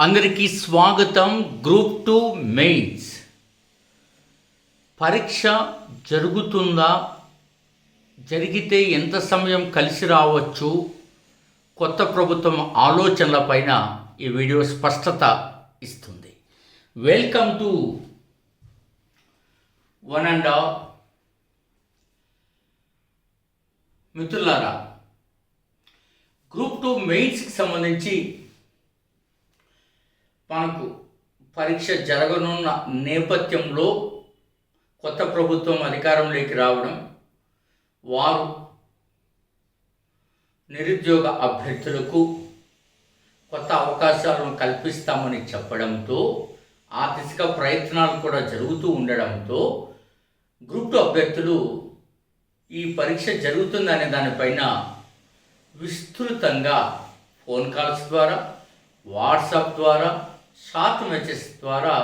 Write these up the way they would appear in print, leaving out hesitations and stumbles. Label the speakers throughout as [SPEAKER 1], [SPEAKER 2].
[SPEAKER 1] అందరికీ స్వాగతం. Group 2 mains పరీక్ష జరుగుతుందా, జరిగితే ఎంత సమయం కలిసి రావచ్చు, కొత్త ప్రభుత్వం ఆలోచనలపైన ఈ వీడియో స్పష్టత ఇస్తుంది. Welcome to one and all. మిత్రులారా, గ్రూప్ 2 మెయిన్స్కి సంబంధించి మనకు పరీక్ష జరగనున్న నేపథ్యంలో కొత్త ప్రభుత్వం అధికారంలోకి రావడం, వారు నిరుద్యోగ అభ్యర్థులకు కొత్త అవకాశాలను కల్పిస్తామని చెప్పడంతో ఆ దిశగా ప్రయత్నాలు కూడా జరుగుతూ ఉండడంతో గ్రూప్ 2 అభ్యర్థులు ఈ పరీక్ష జరుగుతుందనే దానిపైన విస్తృతంగా ఫోన్ కాల్స్ ద్వారా, వాట్సాప్ ద్వారా, షార్ట్ మెసేజ్ ద్వారా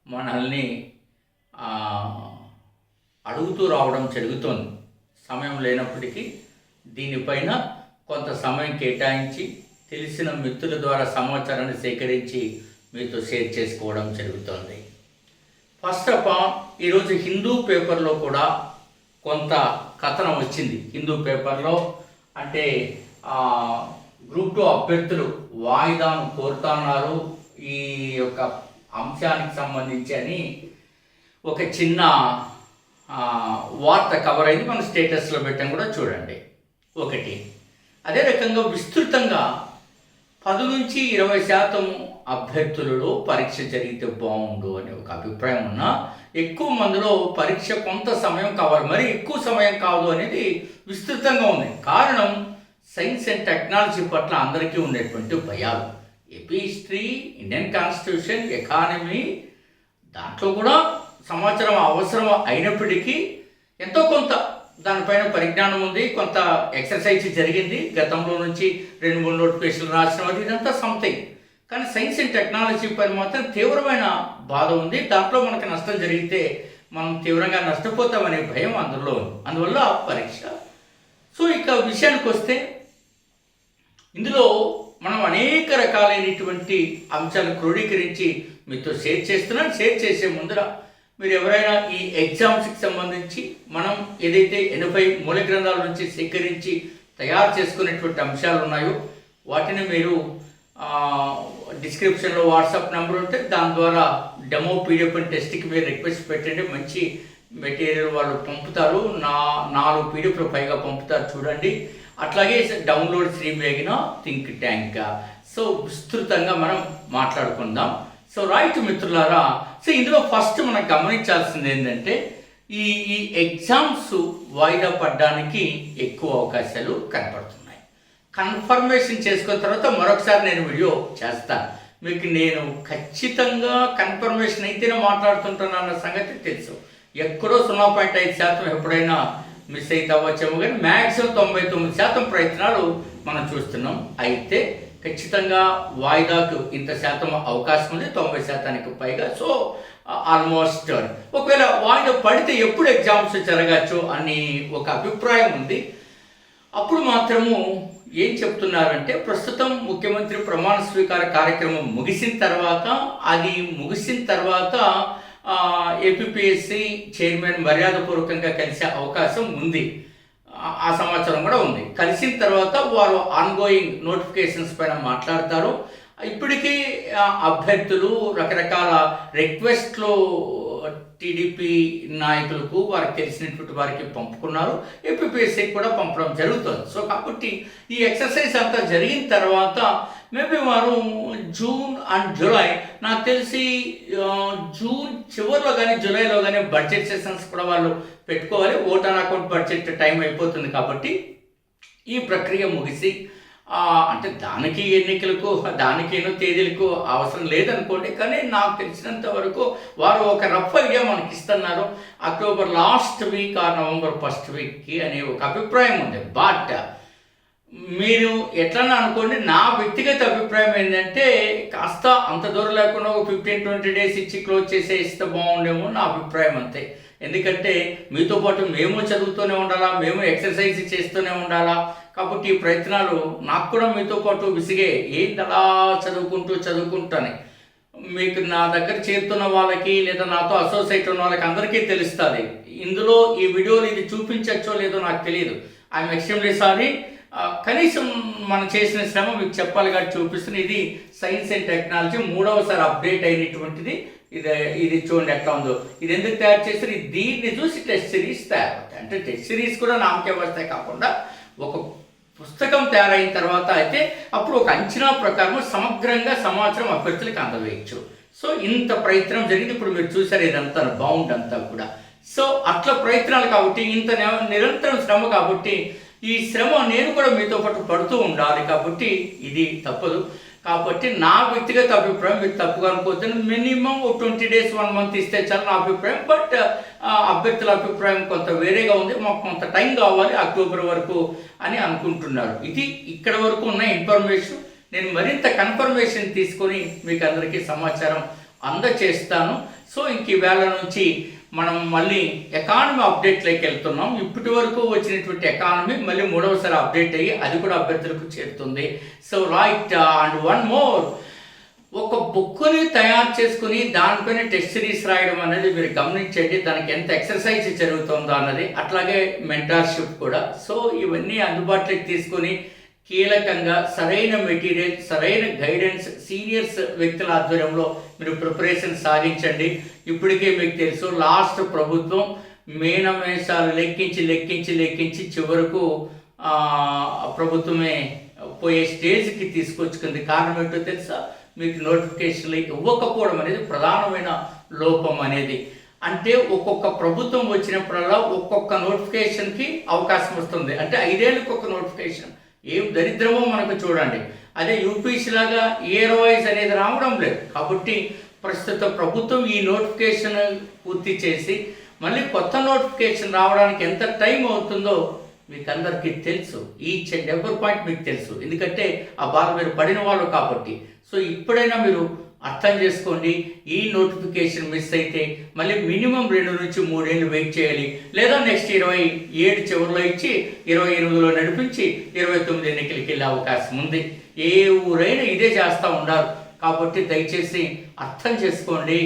[SPEAKER 1] మనల్ని అడుగుతూ రావడం జరుగుతుంది. సమయం లేనప్పటికీ దీనిపైన కొంత సమయం కేటాయించి తెలిసిన మిత్రుల ద్వారా సమాచారాన్ని సేకరించి మీతో షేర్ చేసుకోవడం జరుగుతుంది. ఫస్ట్ ఆఫ్ ఆల్, ఈరోజు హిందూ పేపర్లో కూడా కొంత కథనం వచ్చింది. హిందూ పేపర్లో అంటే గ్రూప్ 2 అభ్యర్థులు వాయిదాను కోరుతున్నారు ఈ యొక్క అంశానికి సంబంధించి అని ఒక చిన్న వార్త కవర్ అయింది. మనం స్టేటస్లో పెట్టాం కూడా, చూడండి. ఒకటి, అదే రకంగా విస్తృతంగా 10 నుంచి 20% అభ్యర్థులలో పరీక్ష జరిగితే బాగుండు అనే ఒక అభిప్రాయం ఉన్నా, ఎక్కువ మందిలో పరీక్ష కొంత సమయం కావాలి, మరి ఎక్కువ సమయం కాదు అనేది విస్తృతంగా ఉంది. కారణం సైన్స్ అండ్ టెక్నాలజీ పట్ల అందరికీ ఉండేటువంటి భయాలు. AP history, Indian constitution, economy, దాంట్లో కూడా సమాచారం అవసరం అయినప్పటికీ ఎంతో కొంత దానిపైన పరిజ్ఞానం ఉంది, కొంత ఎక్సర్సైజ్ జరిగింది. గతంలో నుంచి 2-3 నోటిఫికేషన్లు రాసిన ఇదంతా సంథింగ్. కానీ సైన్స్ అండ్ టెక్నాలజీ పైన మాత్రం తీవ్రమైన బాధ ఉంది. దాంట్లో మనకు నష్టం జరిగితే మనం తీవ్రంగా నష్టపోతామనే భయం అందులో ఉంది. అందువల్ల పరీక్ష. సో ఇక విషయానికి వస్తే, ఇందులో మనం అనేక రకాలైనటువంటి అంశాలు క్రోడీకరించి మీతో షేర్ చేస్తున్నాను. షేర్ చేసే ముందర మీరు ఎవరైనా ఈ ఎగ్జామ్స్కి సంబంధించి మనం ఏదైతే 80 మూల గ్రంథాల నుంచి సేకరించి తయారు చేసుకునేటువంటి అంశాలు ఉన్నాయో వాటిని మీరు డిస్క్రిప్షన్లో వాట్సాప్ నెంబర్ ఉంటే దాని ద్వారా డెమో పీడిఎఫ్ అండ్ టెస్ట్కి మీరు రిక్వెస్ట్ పెట్టండి. మంచి మెటీరియల్ వాళ్ళు పంపుతారు. 4 పీడిఎఫ్లు పైగా పంపుతారు, చూడండి. అట్లాగే డౌన్లోడ్ శ్రీ మేఘన థింక్ ట్యాంక్. సో విస్తృతంగా మనం మాట్లాడుకుందాం. సో రైట్ మిత్రులారా, సో ఇందులో ఫస్ట్ మనం గమనించాల్సింది ఏంటంటే, ఈ ఎగ్జామ్స్ వాయిదా పడడానికి ఎక్కువ అవకాశాలు కనపడుతున్నాయి. కన్ఫర్మేషన్ చేసుకున్న తర్వాత మరొకసారి నేను వీడియో చేస్తాను. మీకు నేను ఖచ్చితంగా కన్ఫర్మేషన్ అయితేనే మాట్లాడుతుంటాను అన్న సంగతి తెలుసు. ఎక్కడో 0.5% ఎప్పుడైనా మిస్ అయితే అవ్వచ్చేమో, కానీ మ్యాక్సిమం 99% ప్రయత్నాలు మనం చూస్తున్నాం. అయితే ఖచ్చితంగా వాయిదాకు ఇంత శాతం అవకాశం ఉంది, 90%కి పైగా. సో ఆల్మోస్ట్ ఒకవేళ వాయిదా పడితే ఎప్పుడు ఎగ్జామ్స్ జరగచ్చు అని ఒక అభిప్రాయం ఉంది. అప్పుడు మాత్రము ఏం చెప్తున్నారంటే, ప్రస్తుతం ముఖ్యమంత్రి ప్రమాణ స్వీకార కార్యక్రమం ముగిసిన తర్వాత ఏపీపీఎస్సీ చైర్మన్ మర్యాదపూర్వకంగా కలిసే అవకాశం ఉంది. ఆ సమాచారం కూడా ఉంది. కలిసిన తర్వాత వారు ఆన్గోయింగ్ నోటిఫికేషన్స్ పైన మాట్లాడతారు. ఇప్పటికీ అభ్యర్థులు రకరకాల రిక్వెస్ట్లు టీడీపీ నాయకులకు, వారికి తెలిసినటువంటి వారికి పంపుకున్నారు. ఏపీపీఎస్సీకి కూడా పంపడం జరుగుతుంది. సో కాబట్టి ఈ ఎక్సర్సైజ్ అంతా జరిగిన తర్వాత మేబీ వారు జూన్ అండ్ జూలై, నాకు తెలిసి జూన్ చివరిలో కానీ జూలైలో కానీ బడ్జెట్ సెషన్స్ కూడా వాళ్ళు పెట్టుకోవాలి. ఓటర్ అకౌంట్ బడ్జెట్ టైం అయిపోతుంది కాబట్టి ఈ ప్రక్రియ ముగిసి, అంటే దానికి ఎన్నికలకు దానికి ఎన్నో తేదీలకు అవసరం లేదనుకోండి, కానీ నాకు తెలిసినంత వరకు వారు ఒక రఫ్ ఐడియా మనకి ఇస్తున్నారు. October last week or November first వీక్కి అనే ఒక అభిప్రాయం ఉంది. బట్ మీరు ఎట్లన్నా అనుకోండి, నా వ్యక్తిగత అభిప్రాయం ఏంటంటే, కాస్త అంత దూరం లేకుండా ఒక 15-20 డేస్ ఇచ్చి క్లోజ్ చేసేస్తే బాగుండేమో నా అభిప్రాయం అంతే. ఎందుకంటే మీతో పాటు మేము చదువుతూనే ఉండాలా, మేము ఎక్సర్సైజ్ చేస్తూనే ఉండాలా. కాబట్టి ఈ ప్రయత్నాలు నాకు కూడా మీతో పాటు విసిగే, ఏంటి అలా చదువుకుంటాను. మీకు నా దగ్గర చేరుతున్న వాళ్ళకి లేదా నాతో అసోసియేట్ ఉన్న వాళ్ళకి అందరికీ తెలుస్తుంది. ఇందులో ఈ వీడియోలు ఇది చూపించచ్చో లేదో నాకు తెలియదు. I'm extremely sorry. కనీసం మనం చేసిన శ్రమ మీకు చెప్పాలి కాబట్టి చూపిస్తుంది. ఇది సైన్స్ అండ్ టెక్నాలజీ 3వసారి అప్డేట్ అయినటువంటిది. ఇది చూడండి ఎట్లా ఉందో. ఇది ఎందుకు తయారు చేస్తారు? దీన్ని చూసి టెస్ట్ సిరీస్ తయారవుతాయి. అంటే టెస్ట్ సిరీస్ కూడా నామకే వస్తాయి కాకుండా ఒక పుస్తకం తయారైన తర్వాత అయితే అప్పుడు ఒక అంచనా ప్రకారం సమగ్రంగా సమాచారం అభ్యర్థులకు అందవేయచ్చు. సో ఇంత ప్రయత్నం జరిగింది. ఇప్పుడు మీరు చూసారు ఇదంతా బౌండ్ అంతా కూడా. సో అట్లా ప్రయత్నాలు కాబట్టి ఇంత నిరంతరం శ్రమ కాబట్టి ఈ శ్రమ నేను కూడా మీతో పాటు పడుతూ ఉండాలి కాబట్టి ఇది తప్పదు. కాబట్టి నా వ్యక్తిగత అభిప్రాయం, మీకు తప్పుగా అనుకోవద్దని, మినిమం 20 days 1 month ఇస్తే చాలా నా అభిప్రాయం. బట్ అభ్యర్థుల అభిప్రాయం కొంత వేరేగా ఉంది. మాకు కొంత టైం కావాలి అక్టోబర్ వరకు అని అనుకుంటున్నారు. ఇది ఇక్కడ వరకు ఉన్న ఇన్ఫర్మేషన్. నేను మరింత కన్ఫర్మేషన్ తీసుకొని మీకు అందరికీ సమాచారం అందచేస్తాను. సో ఇంక ఈవేళ నుంచి మనం మళ్ళీ ఎకానమీ అప్డేట్లోకి వెళ్తున్నాం. ఇప్పటి వరకు వచ్చినటువంటి ఎకానమీ మళ్ళీ 3వసారి అప్డేట్ అయ్యి అది కూడా అభ్యర్థులకు చేరుతుంది. So right. And one more, ఒక బుక్ని తయారు చేసుకుని దానిపైన టెస్ట్ సిరీస్ రాయడం అనేది మీరు గమనించండి. దానికి ఎంత ఎక్సర్సైజ్ జరుగుతుందో అన్నది. అట్లాగే మెంటార్షిప్ కూడా. సో ఇవన్నీ అందుబాటులోకి తీసుకొని కీలకంగా సరైన మెటీరియల్, సరైన గైడెన్స్, సీనియర్స్ వ్యక్తుల ఆధ్వర్యంలో మీరు ప్రిపరేషన్ సాగించండి. ఇప్పటికే మీకు తెలుసు లాస్ట్ ప్రభుత్వం మేనమేషాలు లెక్కించి చివరకు ప్రభుత్వమే పోయే స్టేజ్కి తీసుకొచ్చుకుంది. కారణం ఏంటో తెలుసా? మీకు నోటిఫికేషన్లు ఇవ్వకపోవడం అనేది ప్రధానమైన లోపం అనేది. అంటే ఒక్కొక్క ప్రభుత్వం వచ్చినప్పుడల్లా ఒక్కొక్క నోటిఫికేషన్కి అవకాశం వస్తుంది. అంటే 5 ఏళ్ళకి ఒక నోటిఫికేషన్. ఏం దరిద్రమో మనకు చూడండి. అదే యూపీసీ లాగా ఇయర్ వైజ్ అనేది రావడం లేదు. కాబట్టి ప్రస్తుత ప్రభుత్వం ఈ నోటిఫికేషన్ పూర్తి చేసి మళ్ళీ కొత్త నోటిఫికేషన్ రావడానికి ఎంత టైం అవుతుందో మీకు అందరికీ తెలుసు. ఈచ్ అండ్ ఎవరి పాయింట్ మీకు తెలుసు. ఎందుకంటే ఆ బాధ మీరు పడిన వాళ్ళు కాబట్టి. సో ఇప్పుడైనా మీరు అర్థం చేసుకోండి. ఈ నోటిఫికేషన్ మిస్ అయితే మళ్ళీ మినిమం 2 నుంచి 3 ఏళ్ళు వెయిట్ చేయాలి. లేదా నెక్స్ట్ 27 చివరిలో ఇచ్చి 28లో నడిపించి 29 ఎన్నికలకి వెళ్ళే అవకాశం ఉంది. ఏ ఊరైనా ఇదే చేస్తూ ఉండాలి. కాబట్టి దయచేసి అర్థం చేసుకోండి.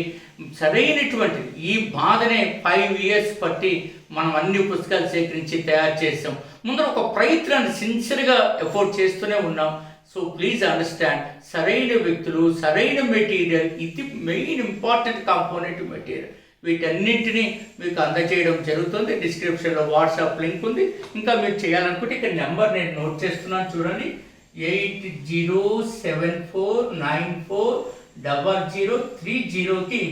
[SPEAKER 1] సరైనటువంటి ఈ బాధనే 5 years పట్టి మనం అన్ని పుస్తకాలు సేకరించి తయారు చేసాం. ముందర ఒక ప్రయత్నాన్ని సిన్సియర్గా ఎఫోర్ట్ చేస్తూనే ఉన్నాం. సో ప్లీజ్ అండర్స్టాండ్, సరైన వ్యక్తులు, సరైన మెటీరియల్, ఇది మెయిన్ ఇంపార్టెంట్ కాంపోనెంట్ మెటీరియల్. వీటన్నింటినీ మీకు అందజేయడం జరుగుతుంది. డిస్క్రిప్షన్లో వాట్సాప్ లింక్ ఉంది. ఇంకా మీరు చేయాలనుకుంటే ఇక్కడ నెంబర్ నేను నోట్ చేస్తున్నాను చూడండి. 8074940030కి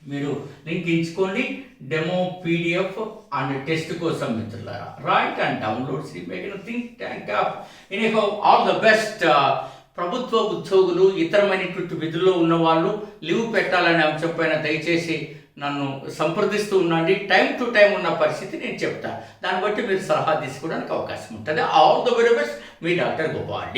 [SPEAKER 1] మీరు లింక్ ఇచ్చుకోండి. డెమో PDF అండ్ టెస్ట్ కోసం మిత్రులారా. Right and download think tank app. Anyhow all the best. ప్రభుత్వ ఉద్యోగులు, ఇతరమైనటువంటి విధుల్లో ఉన్న వాళ్ళు లీవ్ పెట్టాలనే అంశం పైన దయచేసి నన్ను సంప్రదిస్తూ ఉండండి. టైం టు టైం ఉన్న పరిస్థితి నేను చెప్తాను. దాన్ని బట్టి మీరు సలహా తీసుకోవడానికి అవకాశం ఉంటుంది. All the very best. Me doctor Gopal.